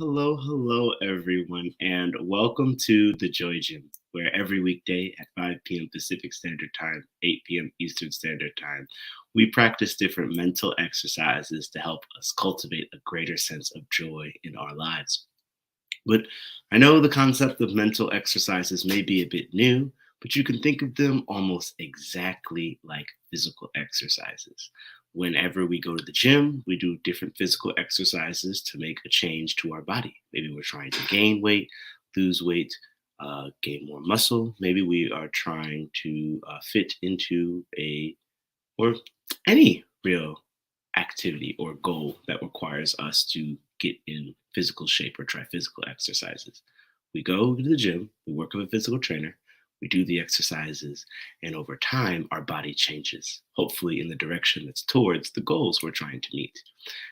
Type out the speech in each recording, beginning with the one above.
Hello, everyone, and welcome to the Joy Gym, where every weekday at 5 p.m. Pacific Standard Time, 8 p.m. Eastern Standard Time, we practice different mental exercises to help us cultivate a greater sense of joy in our lives. But I know the concept of mental exercises may be a bit new, but you can think of them almost exactly like physical exercises. Whenever we go to the gym, we do different physical exercises to make a change to our body. Maybe we're trying to gain weight, lose weight, gain more muscle. Maybe we are trying to fit into a or any real activity or goal that requires us to get in physical shape or try physical exercises. We go to the gym, we work with a physical trainer, we do the exercises, and over time, our body changes, hopefully in the direction that's towards the goals we're trying to meet.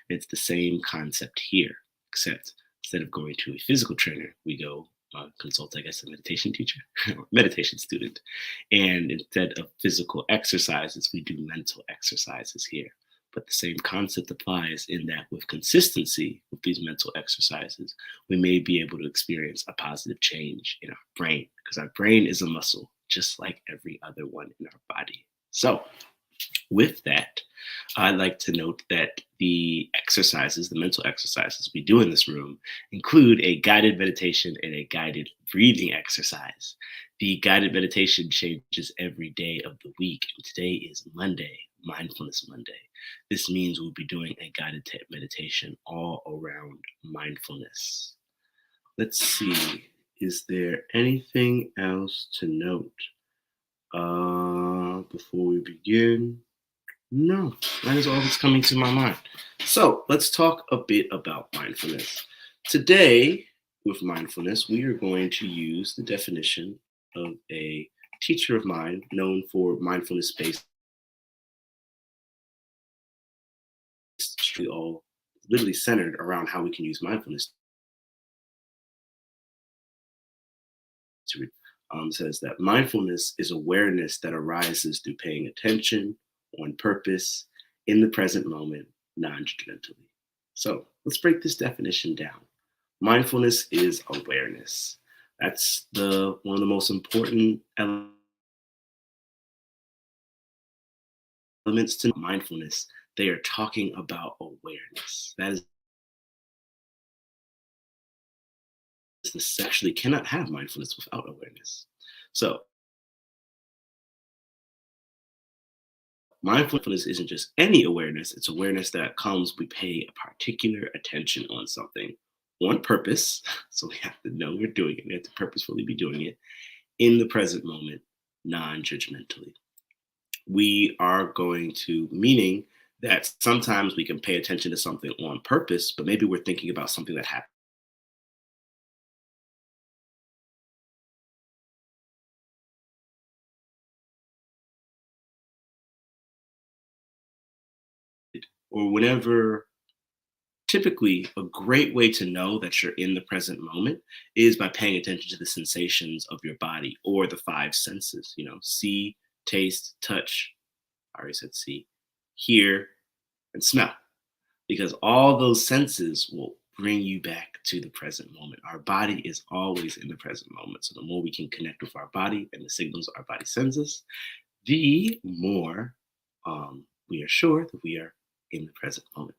It's the same concept here, except instead of going to a physical trainer, we go consult, I guess, a meditation teacher or meditation student. And instead of physical exercises, we do mental exercises here. But the same concept applies in that with consistency with these mental exercises, we may be able to experience a positive change in our brain because our brain is a muscle, just like every other one in our body. So, with that, I'd like to note that the exercises, the mental exercises we do in this room, include a guided meditation and a guided breathing exercise. The guided meditation changes every day of the week, and today is Monday, Mindfulness Monday. This means we'll be doing a guided meditation all around mindfulness. Let's see, is there anything else to note before we begin? No, that is all that's coming to my mind. So let's talk a bit about mindfulness. Today, with mindfulness, we are going to use the definition of a teacher of mine known for mindfulness based, all literally centered around how we can use mindfulness to says that mindfulness is awareness that arises through paying attention on purpose in the present moment non-judgmentally. So let's break this definition down. Mindfulness is awareness. That's the one of the most important elements to mindfulness. They are talking about awareness. That is actually cannot have mindfulness without awareness. So mindfulness isn't just any awareness, it's awareness that comes, we pay a particular attention on something on purpose. So we have to know we're doing it, we have to purposefully be doing it in the present moment, non judgmentally. We are going to, meaning that sometimes we can pay attention to something on purpose, but maybe we're thinking about something that happened or whenever. Typically, a great way to know that you're in the present moment is by paying attention to the sensations of your body or the five senses, see, taste, touch. I already said see, hear, and smell, because all those senses will bring you back to the present moment. Our body is always in the present moment. So the more we can connect with our body and the signals our body sends us, the more we are sure that we are in the present moment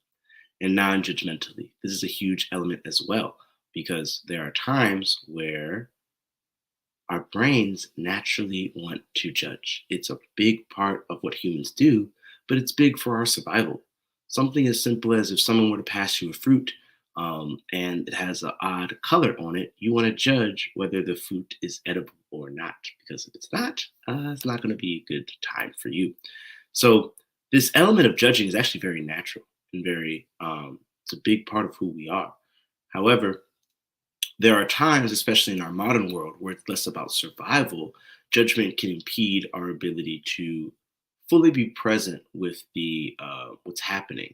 and non-judgmentally. This is a huge element as well, because there are times where our brains naturally want to judge. It's a big part of what humans do, but it's big for our survival. Something as simple as if someone were to pass you a fruit and it has an odd color on it, you want to judge whether the fruit is edible or not, because if it's not going to be a good time for you. So this element of judging is actually very natural and very it's a big part of who we are. However, there are times, especially in our modern world, where it's less about survival. Judgment can impede our ability to fully be present with the what's happening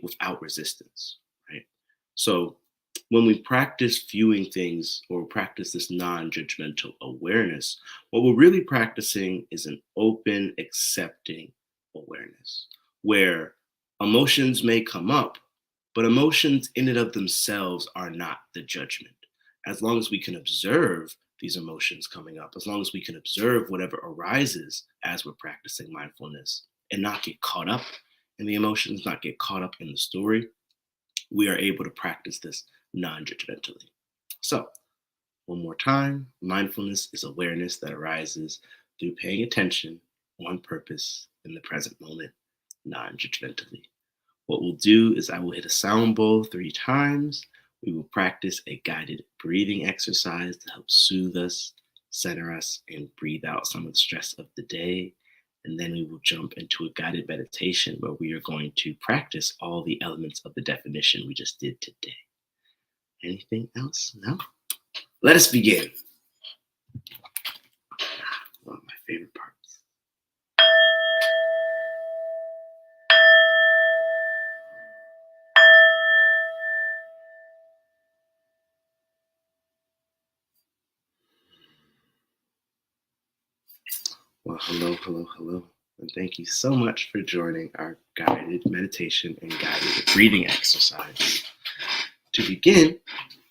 without resistance, right? So when we practice viewing things or practice this non-judgmental awareness, what we're really practicing is an open, accepting awareness, where emotions may come up, But emotions in and of themselves are not the judgment. As long as we can observe these emotions coming up, as long as we can observe whatever arises as we're practicing mindfulness and not get caught up in the emotions, not get caught up in the story, we are able to practice this non judgmentally. So, one more time, mindfulness is awareness that arises through paying attention on purpose in the present moment, non judgmentally. What we'll do is I will hit a sound bowl 3 times. We will practice a guided breathing exercise to help soothe us, center us, and breathe out some of the stress of the day. And then we will jump into a guided meditation where we are going to practice all the elements of the definition we just did today. Anything else? No? Let us begin. One of my favorite parts. Well, hello, hello, hello. And thank you so much for joining our guided meditation and guided breathing exercise. To begin,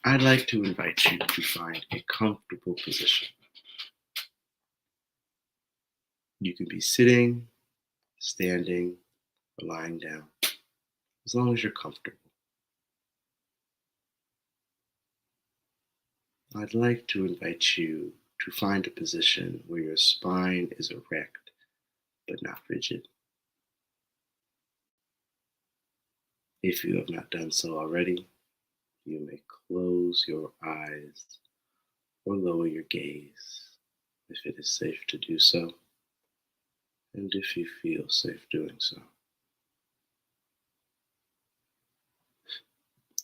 I'd like to invite you to find a comfortable position. You can be sitting, standing, or lying down, as long as you're comfortable. I'd like to invite you to find a position where your spine is erect but not rigid. If you have not done so already, you may close your eyes or lower your gaze if it is safe to do so, and if you feel safe doing so.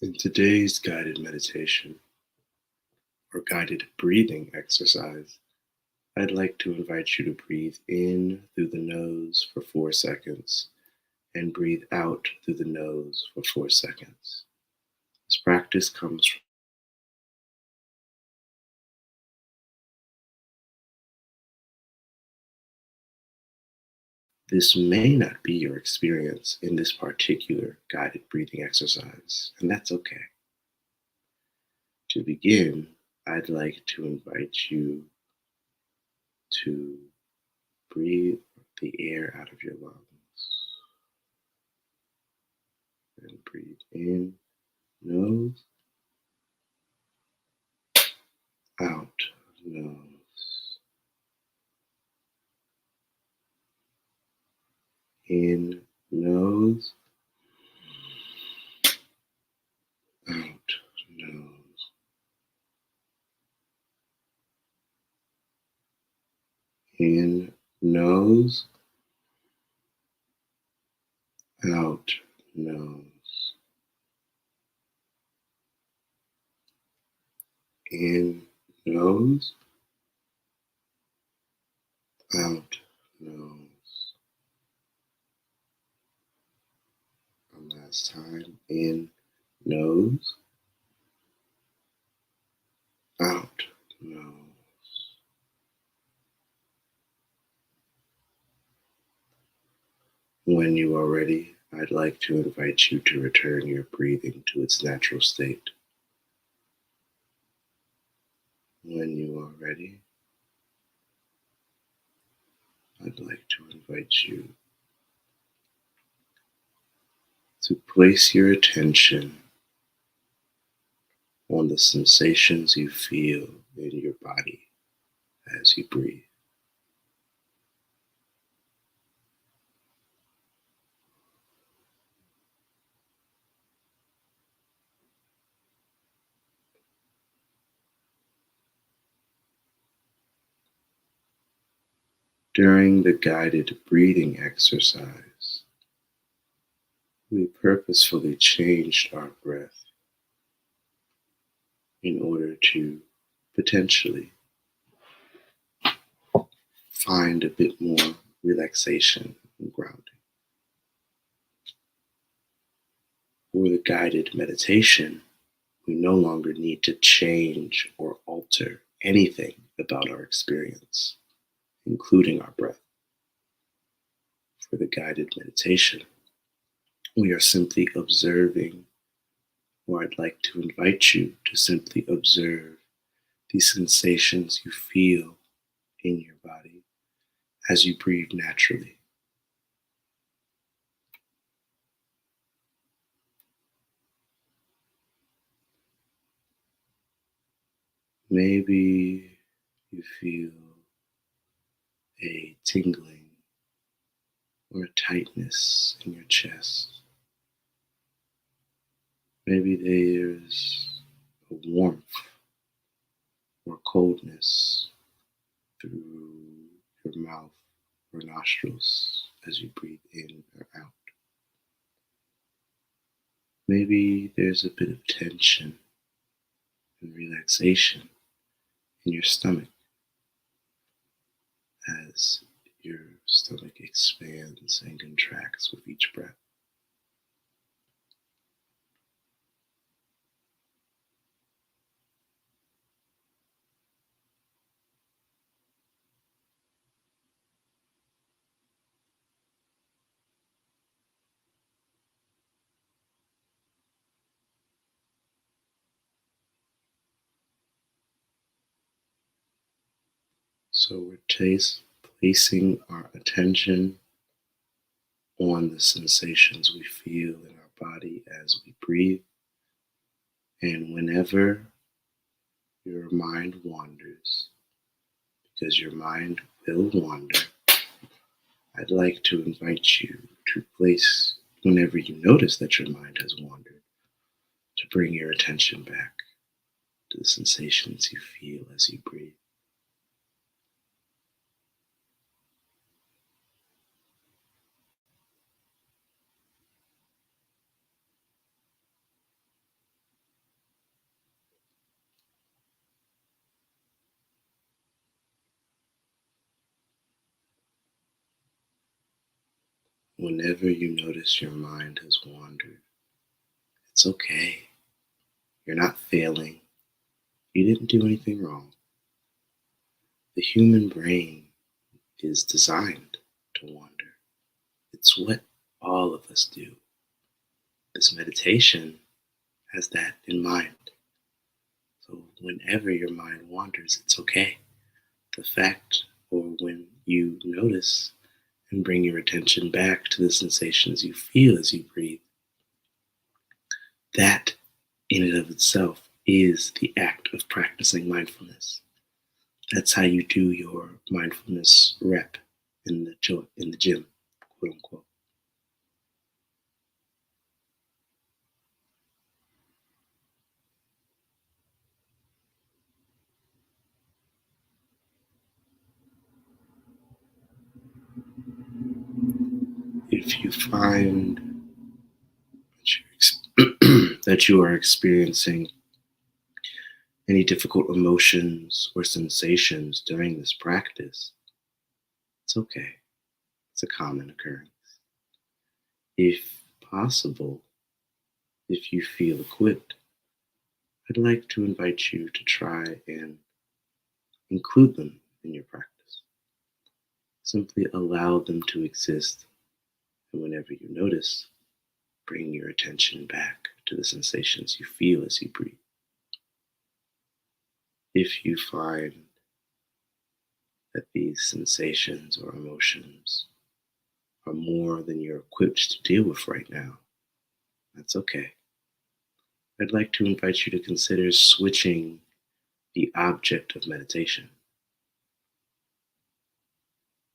In today's guided meditation or guided breathing exercise, I'd like to invite you to breathe in through the nose for 4 seconds and breathe out through the nose for 4 seconds. This practice comes from This may not be your experience in this particular guided breathing exercise, and that's okay. To begin, I'd like to invite you to breathe the air out of your lungs and breathe in, nose, out, nose, in, nose, out, nose, in, nose, out, nose, in, nose, out, nose. One last time, in, nose, out, nose. When you are ready, I'd like to invite you to return your breathing to its natural state. When you are ready, I'd like to invite you to place your attention on the sensations you feel in your body as you breathe. During the guided breathing exercise, we purposefully changed our breath in order to potentially find a bit more relaxation and grounding. For the guided meditation, we no longer need to change or alter anything about our experience, including our breath. For the guided meditation, we are simply observing or I'd like to invite you to simply observe the sensations you feel in your body as you breathe naturally. Maybe you feel a tingling or a tightness in your chest. Maybe there's a warmth or coldness through your mouth or nostrils as you breathe in or out. Maybe there's a bit of tension and relaxation in your stomach as your stomach expands and contracts with each breath. So we're placing our attention on the sensations we feel in our body as we breathe. And whenever your mind wanders, because your mind will wander, I'd like to invite you to place, whenever you notice that your mind has wandered, to bring your attention back to the sensations you feel as you breathe. Whenever you notice your mind has wandered, it's okay. You're not failing. You didn't do anything wrong. The human brain is designed to wander. It's what all of us do. This meditation has that in mind. So whenever your mind wanders, it's okay. The fact, or when you notice and bring your attention back to the sensations you feel as you breathe, that in and of itself is the act of practicing mindfulness. That's how you do your mindfulness rep in the gym, quote unquote. If you find that you are experiencing any difficult emotions or sensations during this practice, it's okay. It's a common occurrence. If possible, if you feel equipped, I'd like to invite you to try and include them in your practice. Simply allow them to exist, and whenever you notice, bring your attention back to the sensations you feel as you breathe. If you find that these sensations or emotions are more than you're equipped to deal with right now, that's okay. I'd like to invite you to consider switching the object of meditation.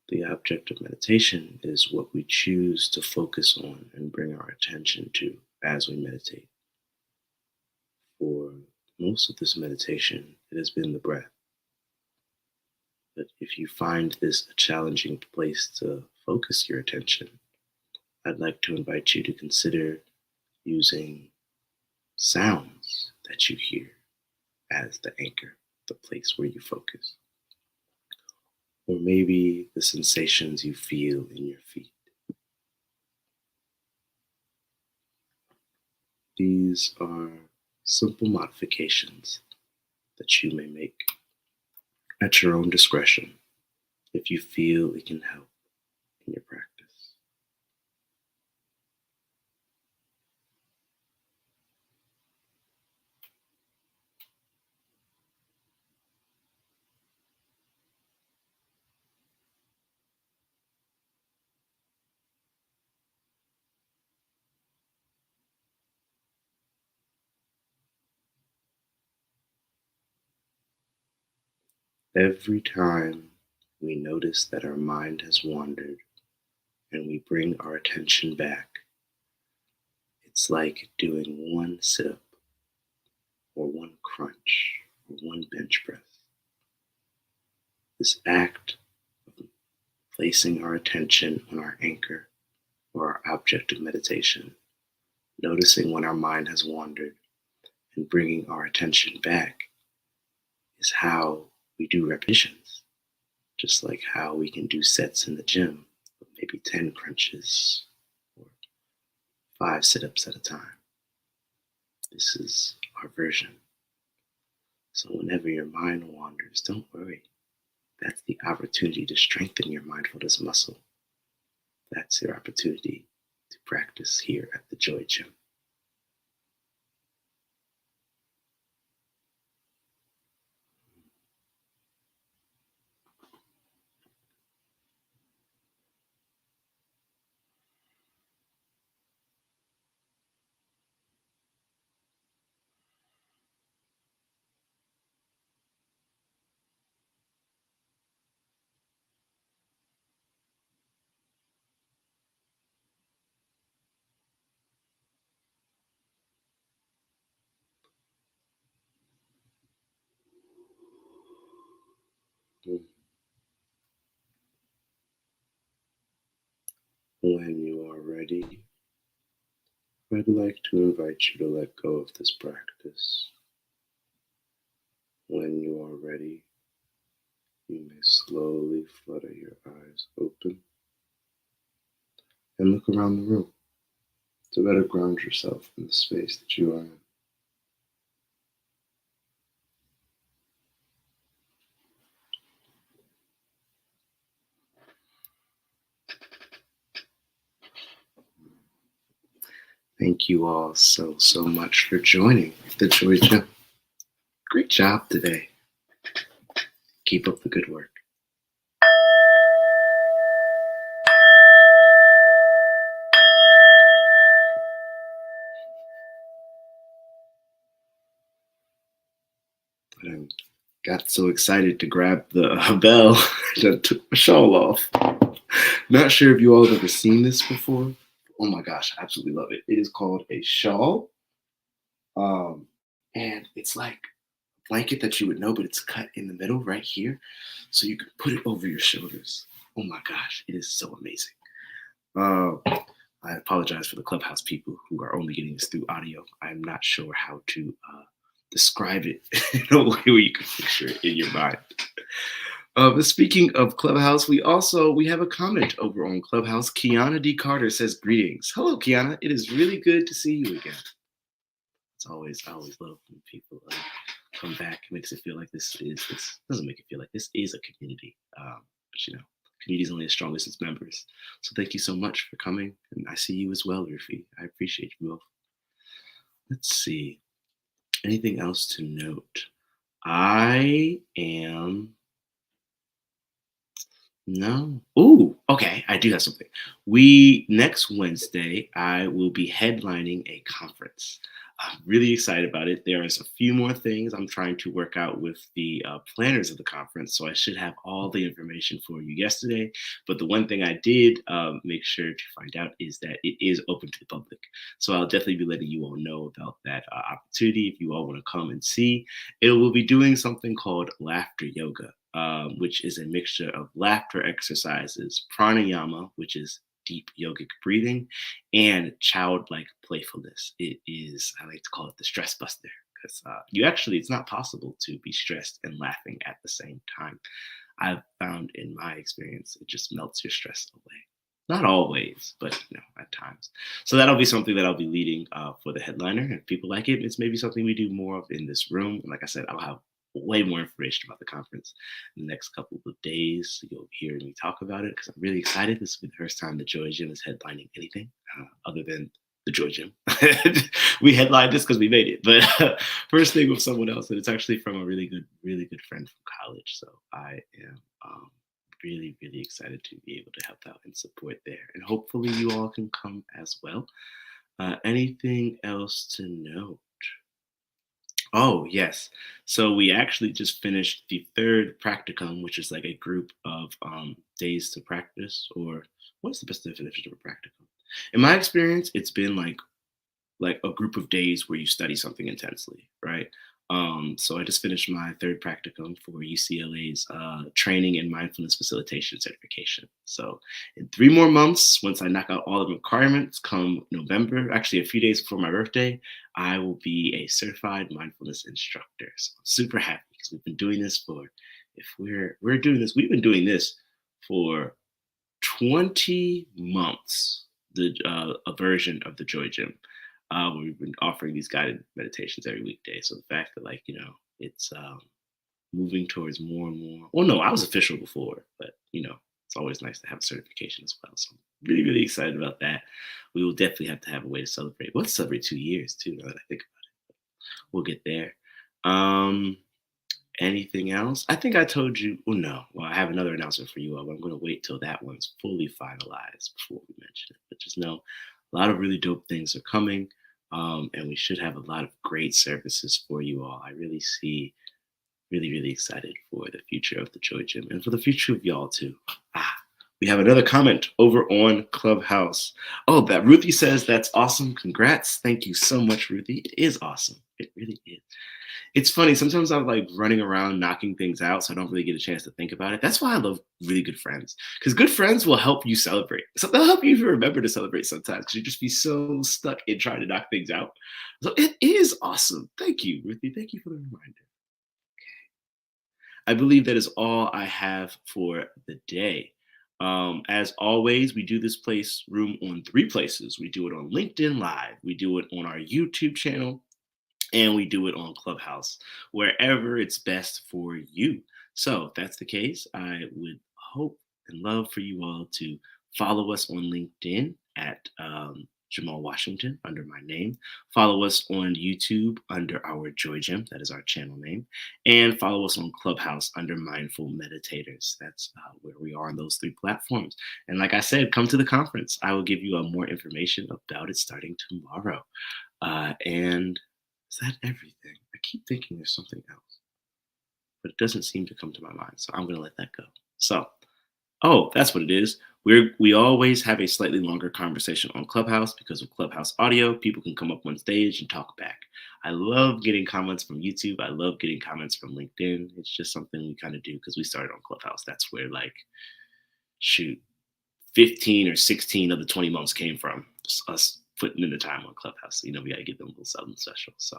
The object of meditation is what we choose to focus on and bring our attention to as we meditate. For most of this meditation, it has been the breath. But if you find this a challenging place to focus your attention, I'd like to invite you to consider using sounds that you hear as the anchor, the place where you focus. Or maybe the sensations you feel in your feet. These are simple modifications that you may make at your own discretion if you feel it can help in your practice. Every time we notice that our mind has wandered and we bring our attention back, it's like doing one sit up or one crunch or one bench press. This act of placing our attention on our anchor or our object of meditation, noticing when our mind has wandered and bringing our attention back is how we do repetitions, just like how we can do sets in the gym, maybe 10 crunches or 5 sit ups at a time. This is our version. So, whenever your mind wanders, don't worry. That's the opportunity to strengthen your mindfulness muscle. That's your opportunity to practice here at the Joy Gym. When you are ready, I'd like to invite you to let go of this practice. When you are ready, you may slowly flutter your eyes open and look around the room to better ground yourself in the space that you are in. Thank you all so much for joining the Joy Gym. Great job today. Keep up the good work. I got so excited to grab the bell that I took my shawl off. Not sure if you all have ever seen this before. Oh my gosh, I absolutely love it. It is called a shawl. Um, and it's like a blanket that you would know, but it's cut in the middle right here. So you can put it over your shoulders. Oh my gosh, it is so amazing. Uh, I apologize for the Clubhouse people who are only getting this through audio. I'm not sure how to describe it in a way where you can picture it in your mind. But speaking of Clubhouse, we have a comment over on Clubhouse. Kiana D. Carter says greetings. Hello, Kiana. It is really good to see you again. I always love when people come back. It makes it feel like this doesn't make it feel like this is a community. But community is only as strong as its members. So thank you so much for coming, and I see you as well, Rufi. I appreciate you both. Let's see. Anything else to note? I am No. Ooh, okay. I do have something. We Next Wednesday, I will be headlining a conference. I'm really excited about it. There's a few more things I'm trying to work out with the planners of the conference, so I should have all the information for you yesterday. But the one thing I did make sure to find out is that it is open to the public. So I'll definitely be letting you all know about that opportunity if you all want to come and see. It will be doing something called laughter yoga, which is a mixture of laughter exercises, pranayama, which is deep yogic breathing, and childlike playfulness. It is, I like to call it the stress buster, because it's not possible to be stressed and laughing at the same time. I've found in my experience, it just melts your stress away. Not always, but at times. So that'll be something that I'll be leading for the headliner. If people like it, it's maybe something we do more of in this room. And like I said, I'll have way more information about the conference in the next couple of days. So you'll hear me talk about it because I'm really excited. This will be the first time the Joy Gym is headlining anything other than the Joy Gym. We headlined this because we made it, but first thing with someone else, and it's actually from a really good friend from college. So I am really excited to be able to help out and support there, and hopefully you all can come as well. Anything else to note? Oh, yes. So we actually just finished the third practicum, which is like a group of days to practice, or what's the best definition of a practicum? In my experience, it's been like a group of days where you study something intensely, right? So I just finished my third practicum for UCLA's training in mindfulness facilitation certification. So in 3 more months, once I knock out all the requirements, come November, actually a few days before my birthday, I will be a certified mindfulness instructor. So I'm super happy because we've been doing this for, if we're doing this, we've been doing this for 20 months, the a version of the Joy Gym. Where we've been offering these guided meditations every weekday. So the fact that, like, it's moving towards more and more. Well, no, I was official before, but it's always nice to have a certification as well. So I'm really, really excited about that. We will definitely have to have a way to celebrate. Let's celebrate 2 years too, now that I think about it. We'll get there. Um, Anything else? I think I told you. Oh no. Well, I have another announcement for you all, but I'm going to wait till that one's fully finalized before we mention it. But just know, a lot of really dope things are coming, and we should have a lot of great services for you all. I really see, really, really excited for the future of the Joy Gym and for the future of y'all too. Ah, we have another comment over on Clubhouse. Oh, that Ruthie says that's awesome. Congrats. Thank you so much, Ruthie. It is awesome. It really is. It's funny, sometimes I'm, like, running around knocking things out, so I don't really get a chance to think about it. That's why I love really good friends, because good friends will help you celebrate. So they'll help you even remember to celebrate sometimes, because you just be so stuck in trying to knock things out. So it is awesome. Thank you, Ruthie. Thank you for the reminder. I believe that is all I have for the day. As always, we do this place room on 3 places. We do it on LinkedIn Live, we do it on our YouTube channel, and we do it on Clubhouse, wherever it's best for you. So if that's the case, I would hope and love for you all to follow us on LinkedIn at Jamal Washington under my name. Follow us on YouTube under our Joy Gym, that is our channel name, and follow us on Clubhouse under Mindful Meditators. That's where we are on those 3 platforms. And like I said, come to the conference. I will give you more information about it starting tomorrow. And is that everything? I keep thinking there's something else, but it doesn't seem to come to my mind. So I'm going to let that go. So, oh, that's what it is. We always have a slightly longer conversation on Clubhouse because of Clubhouse audio. People can come up on stage and talk back. I love getting comments from YouTube. I love getting comments from LinkedIn. It's just something we kind of do because we started on Clubhouse. That's where, like, shoot, 15 or 16 of the 20 months came from. Just us putting in the time on Clubhouse. So, we got to give them a little something special. So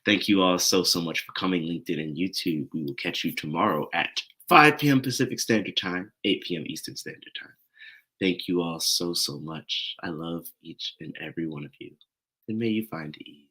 thank you all so, so much for coming, LinkedIn and YouTube. We will catch you tomorrow at 5 p.m. Pacific Standard Time, 8 p.m. Eastern Standard Time. Thank you all so, so much. I love each and every one of you. And may you find ease.